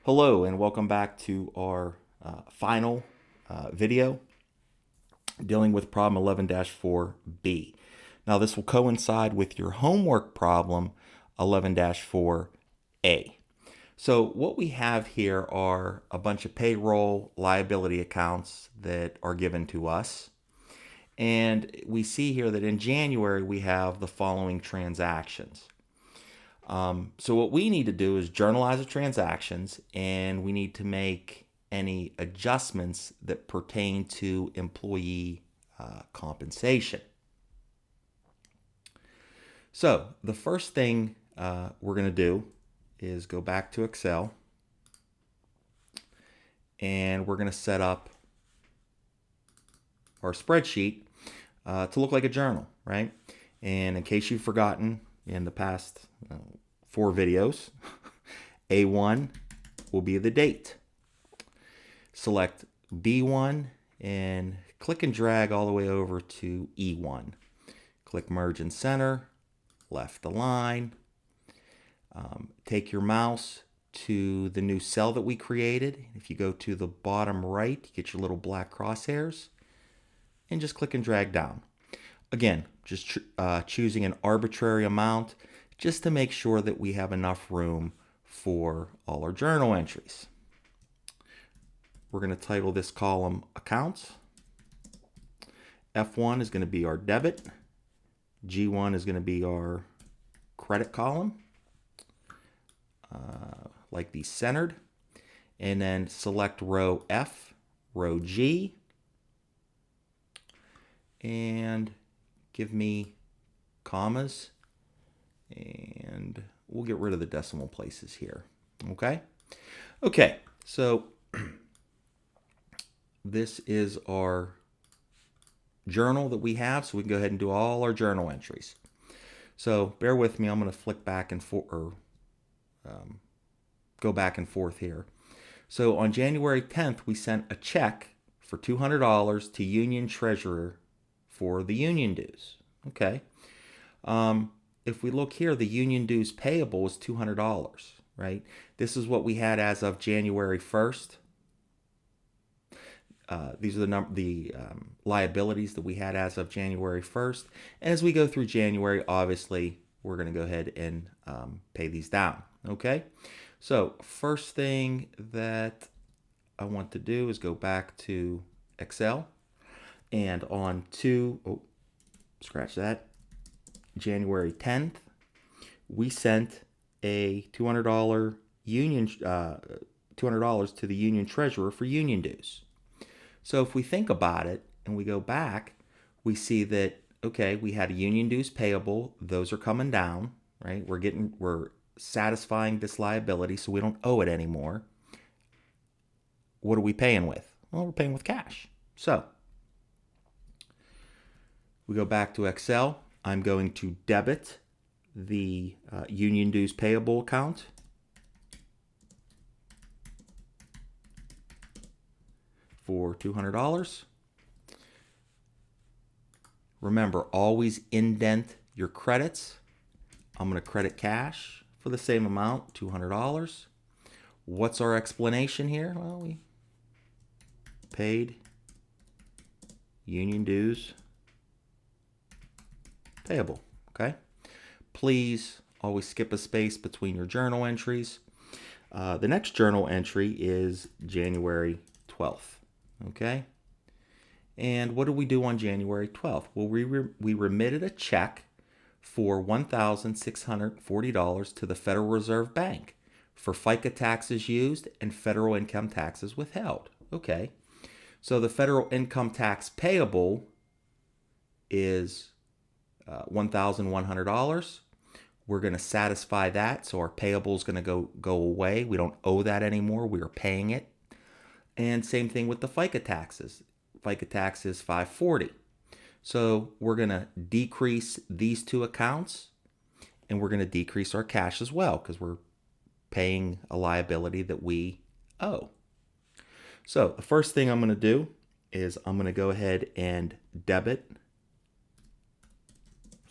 Hello and welcome back to our final video dealing with problem 11-4B. Now this will coincide with your homework problem 11-4A. So what we have here are a bunch of payroll liability accounts that are given to us. And we see here that in January we have the following transactions. So what we need to do is journalize the transactions, and we need to make any adjustments that pertain to employee compensation. So the first thing we're going to do is go back to Excel, and we're going to set up our spreadsheet to look like a journal, right? And in case you've forgotten, in the past 4 videos, A1 will be the date. Select B1 and click and drag all the way over to E1. Click Merge and Center, left align. Take your mouse to the new cell that we created. If you go to the bottom right, you get your little black crosshairs, and just click and drag down. Again, just choosing an arbitrary amount just to make sure that we have enough room for all our journal entries. We're going to title this column Accounts. F1 is going to be our debit. G1 is going to be our credit column, like these centered. And then select row F, row G, and give me commas, and we'll get rid of the decimal places here. Okay, so this is our journal that we have, so we can go ahead and do all our journal entries. So bear with me, I'm going to flick back and forth, or go back and forth here. So on January 10th, we sent a check for $200 to Union Treasurer for the union dues. Okay. If we look here, the union dues payable is $200, right? This is what we had as of January 1st. These are the liabilities that we had as of January 1st. And as we go through January, obviously, we're going to go ahead and pay these down. Okay. So first thing that I want to do is go back to Excel, and on scratch that, January 10th, we sent a $200 $200 to the union treasurer for union dues. So if we think about it and we go back, we see that, okay, we had a union dues payable. Those are coming down, right? We're satisfying this liability, so we don't owe it anymore. What are we paying with? Well, we're paying with cash. So we go back to Excel. I'm going to debit the union dues payable account. For $200. Remember, always indent your credits. I'm going to credit cash for the same amount, $200. What's our explanation here? Well, we paid union dues payable. Okay. Please always skip a space between your journal entries. The next journal entry is January 12th. Okay. And what did we do on January 12th? Well, we remitted a check for $1,640 to the Federal Reserve Bank for FICA taxes used and federal income taxes withheld. Okay. So the federal income tax payable is $1,100. We're going to satisfy that, so our payable is going to go away. We don't owe that anymore. We are paying it. And same thing with the FICA taxes. FICA tax is $540. So we're going to decrease these two accounts, and we're going to decrease our cash as well because we're paying a liability that we owe. So the first thing I'm going to do is I'm going to go ahead and debit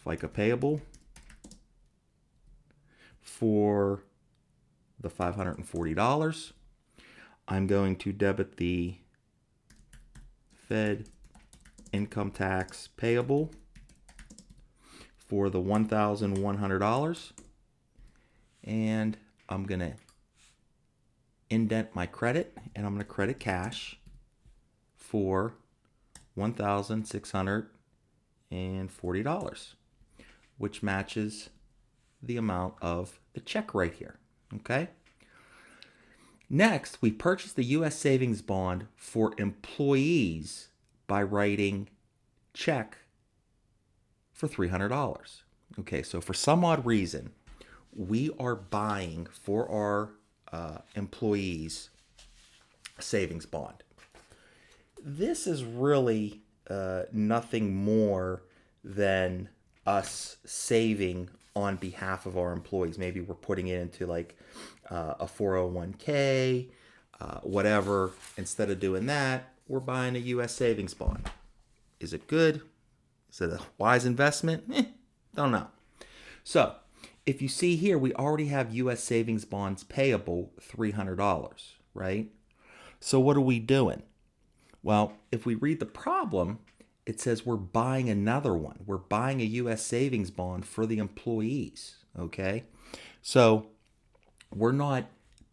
FICA payable for the $540. I'm going to debit the Fed income tax payable for the $1,100, and I'm going to indent my credit, and I'm going to credit cash for $1,640, which matches the amount of the check right here. Okay. Next, we purchased the U.S. savings bond for employees by writing check for $300. Okay, so for some odd reason, we are buying for our employees a savings bond. This is really nothing more than us saving on behalf of our employees. Maybe we're putting it into like a 401k, whatever. Instead of doing that, we're buying a U.S. savings bond. Is it good? Is it a wise investment? Don't know. So if you see here, we already have U.S. savings bonds payable $300, right? So what are we doing? Well, if we read the problem, it says we're buying another one. We're buying a U.S. savings bond for the employees, okay? So we're not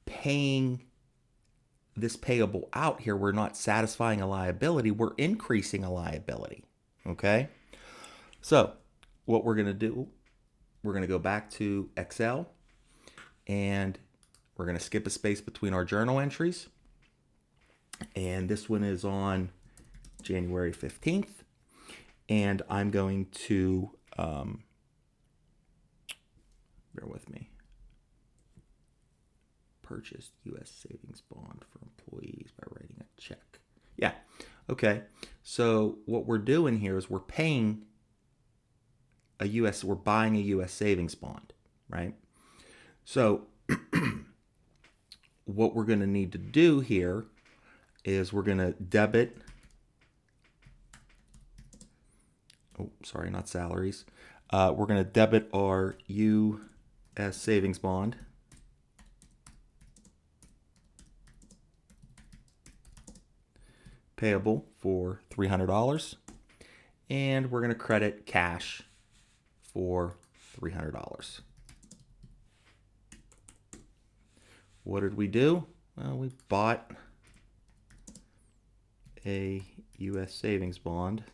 paying this payable out here. We're not satisfying a liability. We're increasing a liability, okay? So what we're going to do, we're going to go back to Excel, and we're going to skip a space between our journal entries. And this one is on January 15th. And I'm going to, bear with me, purchased U.S. savings bond for employees by writing a check. Yeah, okay. So what we're doing here is we're buying a U.S. savings bond, right? So what we're going to need to do here is we're going to debit, not salaries. We're going to debit our U.S. savings bond payable for $300, and we're going to credit cash for $300. What did we do? Well, we bought a U.S. savings bond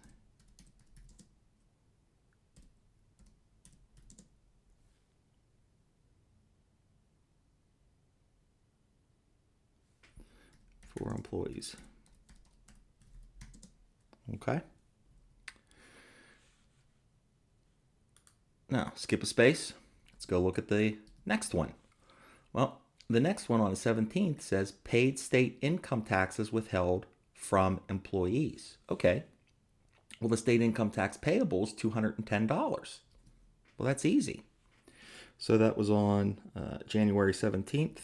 for employees. Okay. Now, skip a space. Let's go look at the next one. Well, the next one on the 17th says paid state income taxes withheld from employees. Okay. Well, the state income tax payable is $210. Well, that's easy. So that was on January 17th.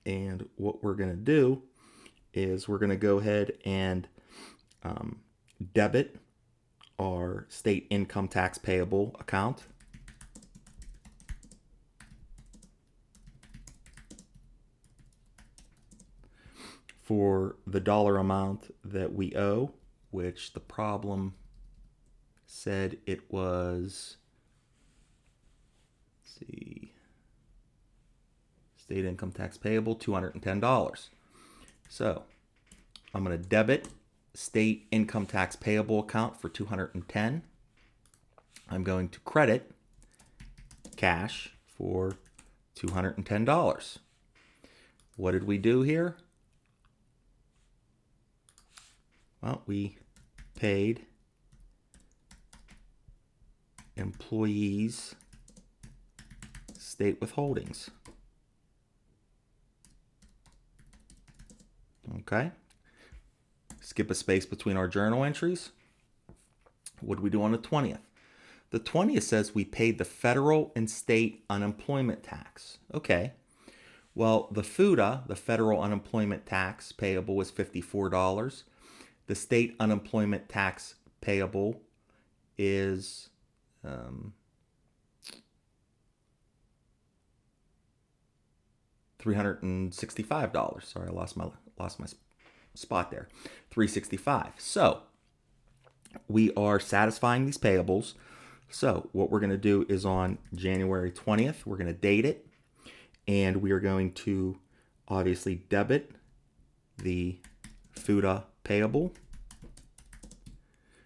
And what we're going to do is we're going to go ahead and debit our state income tax payable account for the dollar amount that we owe, which the problem said it was, let's see, state income tax payable, $210. So I'm going to debit state income tax payable account for $210. I'm going to credit cash for $210. What did we do here? Well, we paid employees state withholdings. Okay. Skip a space between our journal entries. What did we do on the 20th? The 20th says we paid the federal and state unemployment tax. Okay. Well, the FUTA, the federal unemployment tax payable, was $54. The state unemployment tax payable is $365. Sorry, I lost my spot there. $365. So we are satisfying these payables. So what we're going to do is on January 20th, we're going to date it, and we are going to obviously debit the FUTA payable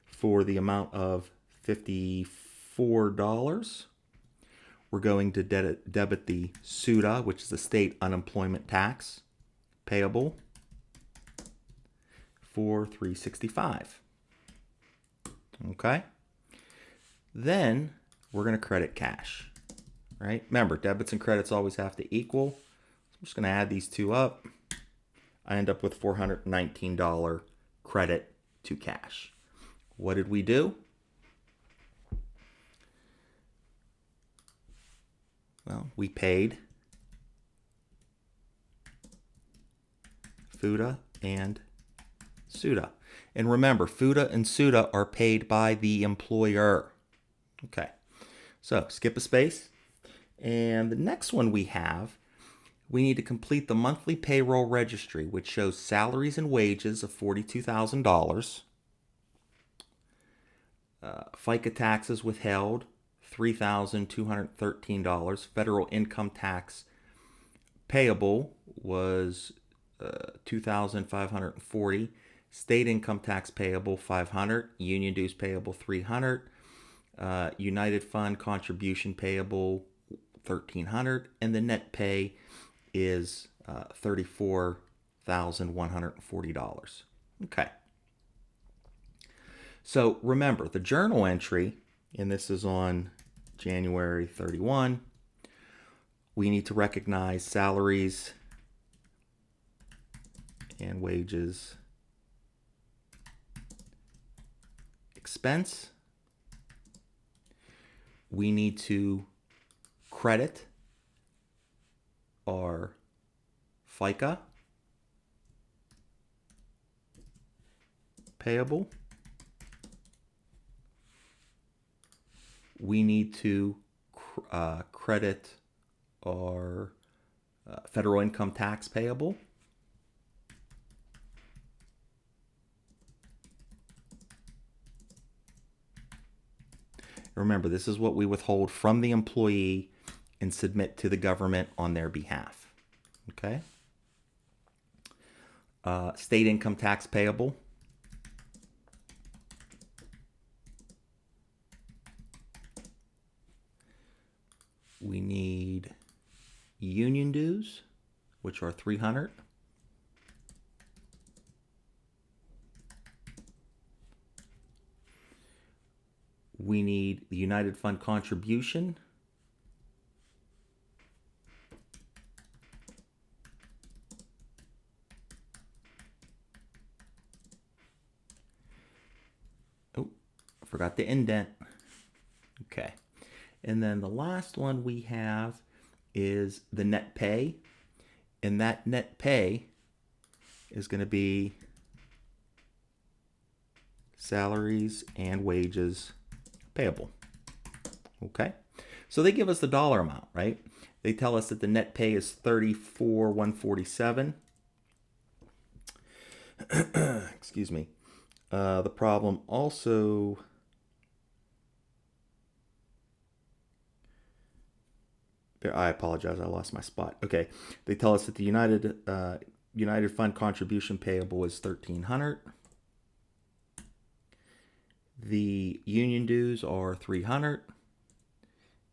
for the amount of $54. We're going to debit the SUTA, which is the state unemployment tax payable, for $365. Okay? Then we're going to credit cash, right? Remember, debits and credits always have to equal. So I'm just going to add these two up. I end up with $419 credit to cash. What did we do? Well, we paid FUTA and SUTA. And remember, FUTA and SUTA are paid by the employer. Okay, so skip a space. And the next one we need to complete the monthly payroll registry, which shows salaries and wages of $42,000. FICA taxes withheld, $3,213. Federal income tax payable was $2,540. State income tax payable $500. Union dues payable $300. United Fund contribution payable $1,300, and the net pay is $34,140. Okay. So remember, the journal entry, and this is on January 31, we need to recognize salaries and wages expense. We need to credit our FICA payable. We need to credit our federal income tax payable. Remember, this is what we withhold from the employee and submit to the government on their behalf. Okay? State income tax payable. We need union dues, which are $300. We need the United Fund contribution. Oh, I forgot the indent. Okay. And then the last one we have is the net pay. And that net pay is going to be salaries and wages payable. Okay. So they give us the dollar amount, right? They tell us that the net pay is $34,147. Excuse me. The problem also I apologize, I lost my spot. Okay. They tell us that the United Fund contribution payable is $1,300. The union dues are $300.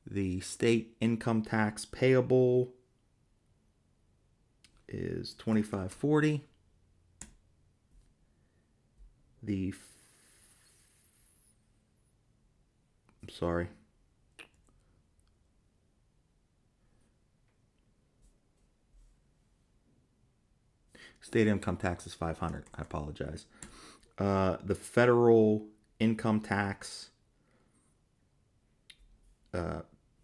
The state income tax payable is $2,540. State income tax is $500. I apologize. The federal income tax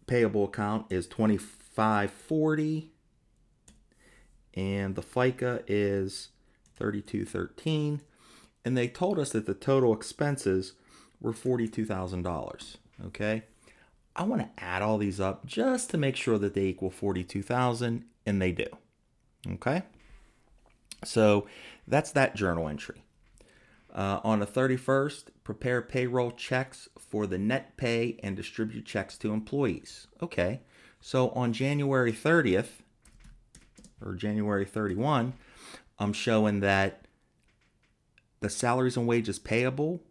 payable account is $2,540, and the FICA is $3,213. And they told us that the total expenses were $42,000. Okay, I want to add all these up just to make sure that they equal $42,000, and they do. Okay, so that's that journal entry. On the 31st, prepare payroll checks for the net pay and distribute checks to employees. Okay, so on January 30th or January 31, I'm showing that the salaries and wages payable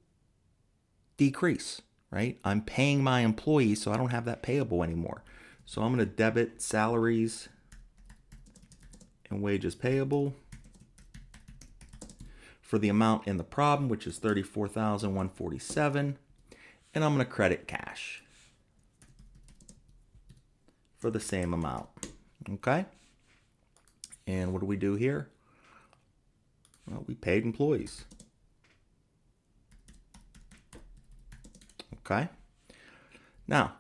decrease, right? I'm paying my employees, so I don't have that payable anymore. So I'm going to debit salaries and wages payable for the amount in the problem, which is $34,147, and I'm going to credit cash for the same amount. Okay? And what do we do here? Well, we paid employees. Okay? Now,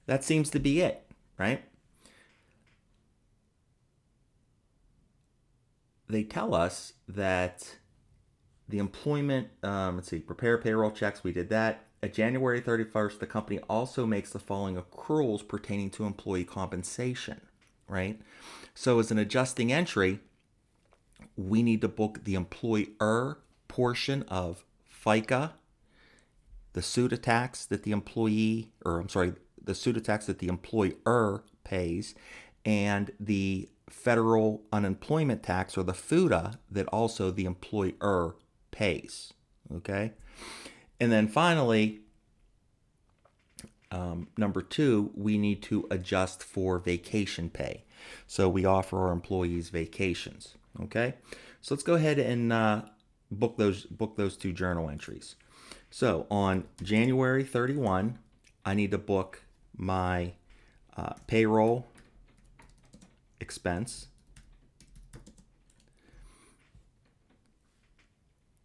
that seems to be it, right? They tell us that the employment, prepare payroll checks, we did that. At January 31st, the company also makes the following accruals pertaining to employee compensation, right? So as an adjusting entry, we need to book the employer portion of FICA, the SUTA tax that the the SUTA tax that the employer pays, and the federal unemployment tax, or the FUTA, that also the employer pays. Okay? And then finally, number 2, we need to adjust for vacation pay. So we offer our employees vacations. Okay? So let's go ahead and book those 2 journal entries. So on January 31, I need to book my payroll expense,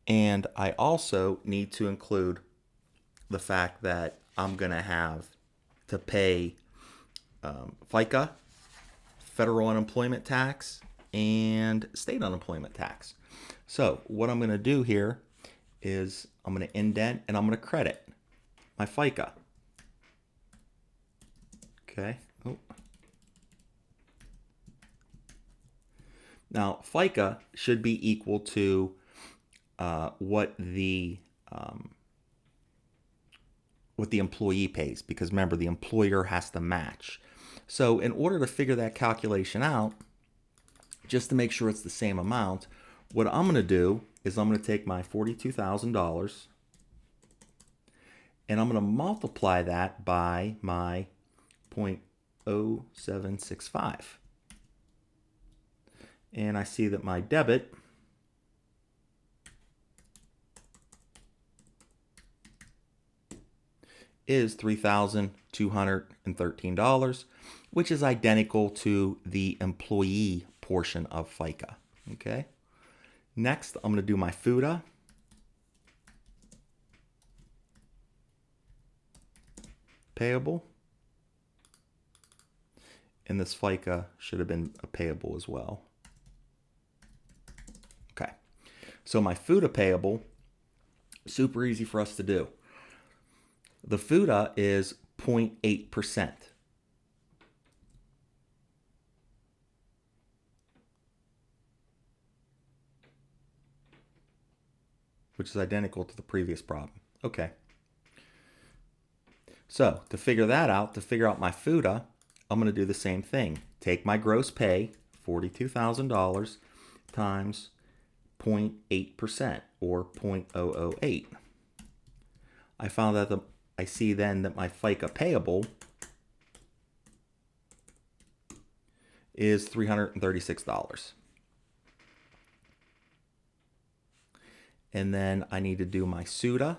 and I also need to include the fact that I'm going to have to pay FICA, federal unemployment tax, and state unemployment tax. So what I'm going to do here is I'm going to indent and I'm going to credit my FICA. Okay. Oh. Now, FICA should be equal to what the employee pays, because remember, the employer has to match. So in order to figure that calculation out, just to make sure it's the same amount, what I'm going to do is I'm going to take my $42,000 and I'm going to multiply that by my 0.0765. And I see that my debit is $3,213, which is identical to the employee portion of FICA. Okay. Next, I'm going to do my FUTA. Payable. And this FICA should have been a payable as well. Okay. So my FUTA payable, super easy for us to do. The FUTA is 0.8%. Which is identical to the previous problem. Okay. So to figure that out, to figure out my FUTA, I'm going to do the same thing. Take my gross pay, $42,000, times 0.8%, or 0.008. I found that I see then that my FICA payable is $336. And then I need to do my SUTA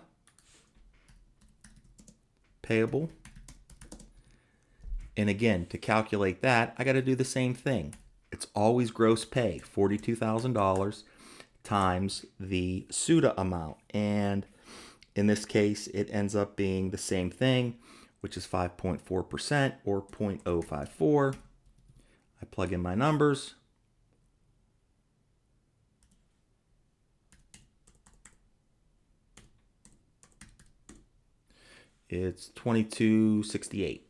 payable. And again, to calculate that, I got to do the same thing. It's always gross pay, $42,000 times the SUTA amount. And in this case, it ends up being the same thing, which is 5.4%, or 0.054. I plug in my numbers. It's $22.68.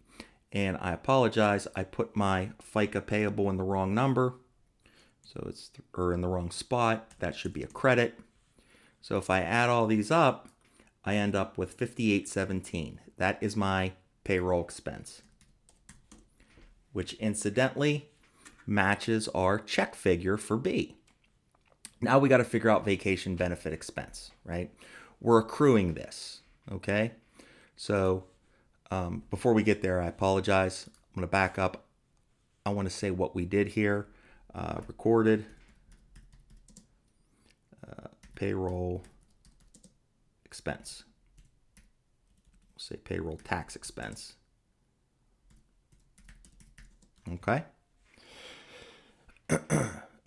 And I apologize, I put my FICA payable in the wrong number. So it's or in the wrong spot. That should be a credit. So if I add all these up, I end up with 5817. That is my payroll expense, which incidentally matches our check figure for B. Now we got to figure out vacation benefit expense, right? We're accruing this, okay? So before we get there, I apologize. I'm going to back up. I want to say what we did here. Recorded payroll expense. We'll say payroll tax expense. Okay.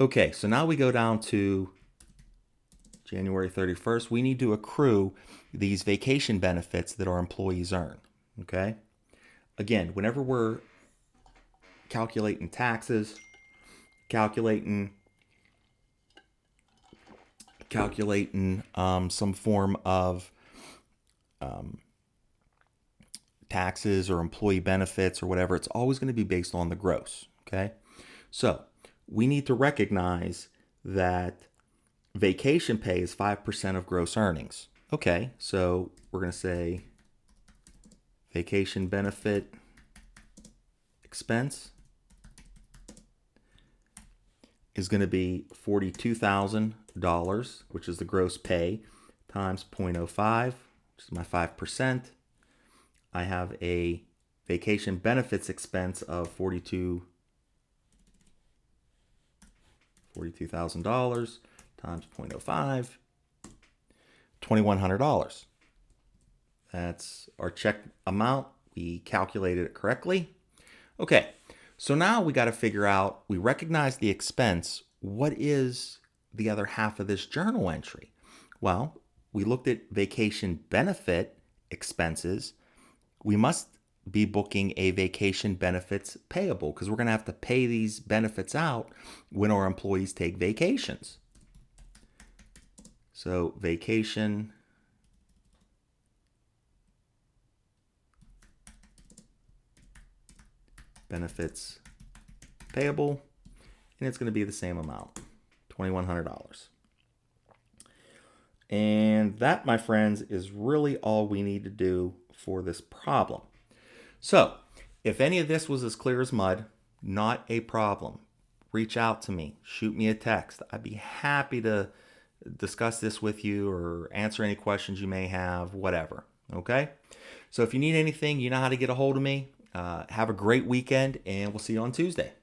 Okay, so now we go down to January 31st. We need to accrue these vacation benefits that our employees earn. Okay. Again, whenever we're calculating taxes, calculating some form of taxes or employee benefits or whatever, it's always going to be based on the gross. Okay. So we need to recognize that vacation pay is 5% of gross earnings. Okay. So we're going to say vacation benefit expense is going to be $42,000, which is the gross pay, times 0.05, which is my 5%. I have a vacation benefits expense of $42,000 times 0.05, $2,100. That's our check amount. We calculated it correctly. Okay, so now we got to figure out, we recognize the expense. What is the other half of this journal entry? Well, we looked at vacation benefit expenses. We must be booking a vacation benefits payable because we're going to have to pay these benefits out when our employees take vacations. So vacation benefits payable, and it's going to be the same amount, $2,100. And that, my friends, is really all we need to do for this problem. So if any of this was as clear as mud, not a problem. Reach out to me, shoot me a text. I'd be happy to discuss this with you or answer any questions you may have, whatever. Okay? So if you need anything, you know how to get a hold of me. Have a great weekend, and we'll see you on Tuesday.